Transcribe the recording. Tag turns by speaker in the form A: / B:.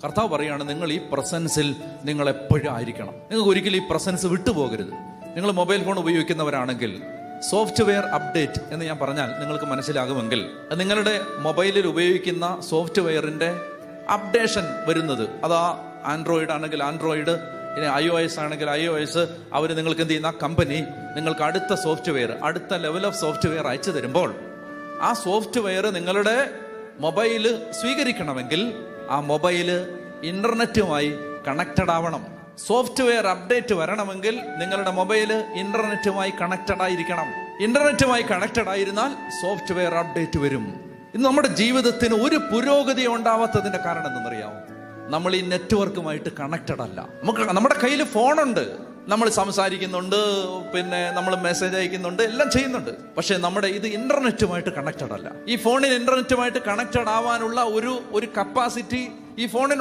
A: കർത്താവ് പറയുകയാണ്, നിങ്ങൾ ഈ പ്രസൻസിൽ നിങ്ങൾ എപ്പോഴും ആയിരിക്കണം. നിങ്ങൾക്ക് ഒരിക്കലും ഈ പ്രസൻസ് വിട്ടുപോകരുത്. നിങ്ങൾ മൊബൈൽ ഫോൺ ഉപയോഗിക്കുന്നവരാണെങ്കിൽ സോഫ്റ്റ്വെയർ അപ്ഡേറ്റ് എന്ന് ഞാൻ പറഞ്ഞാൽ നിങ്ങൾക്ക് മനസ്സിലാകുമെങ്കിൽ, നിങ്ങളുടെ മൊബൈലിൽ ഉപയോഗിക്കുന്ന സോഫ്റ്റ്വെയറിൻ്റെ അപ്ഡേഷൻ വരുന്നത്, അതാ ആൻഡ്രോയിഡ് ആണെങ്കിൽ ആൻഡ്രോയിഡ്, ഇനി iOS ആണെങ്കിൽ iOS, അവർ നിങ്ങൾക്ക് എന്ത് ചെയ്യുന്ന കമ്പനി നിങ്ങൾക്ക് അടുത്ത സോഫ്റ്റ്വെയർ, അടുത്ത ലെവൽ ഓഫ് സോഫ്റ്റ്വെയർ അയച്ചു തരുമ്പോൾ ആ സോഫ്റ്റ്വെയർ നിങ്ങളുടെ മൊബൈല് സ്വീകരിക്കണമെങ്കിൽ ആ മൊബൈല് ഇന്റർനെറ്റുമായി കണക്റ്റഡ് ആവണം. സോഫ്റ്റ്വെയർ അപ്ഡേറ്റ് വരണമെങ്കിൽ നിങ്ങളുടെ മൊബൈല് ഇന്റർനെറ്റുമായി കണക്റ്റഡ് ആയിരിക്കണം. ഇന്റർനെറ്റുമായി കണക്റ്റഡ് ആയിരുന്നാൽ സോഫ്റ്റ്വെയർ അപ്ഡേറ്റ് വരും. ഇന്ന് നമ്മുടെ ജീവിതത്തിന് ഒരു പുരോഗതി ഉണ്ടാവാത്തതിന്റെ കാരണം എന്തെന്നറിയാമോ? നമ്മൾ ഈ നെറ്റ്വർക്കുമായിട്ട് കണക്റ്റഡ് അല്ല. നമ്മുടെ കയ്യിൽ ഫോണുണ്ട്, നമ്മൾ സംസാരിക്കുന്നുണ്ട്, പിന്നെ നമ്മൾ മെസ്സേജ് അയക്കുന്നുണ്ട്, എല്ലാം ചെയ്യുന്നുണ്ട്. പക്ഷെ നമ്മുടെ ഇത് ഇന്റർനെറ്റുമായിട്ട് കണക്റ്റഡ് അല്ല. ഈ ഫോണിന് ഇന്റർനെറ്റുമായിട്ട് കണക്റ്റഡ് ആവാനുള്ള ഒരു കപ്പാസിറ്റി ഈ ഫോണിന്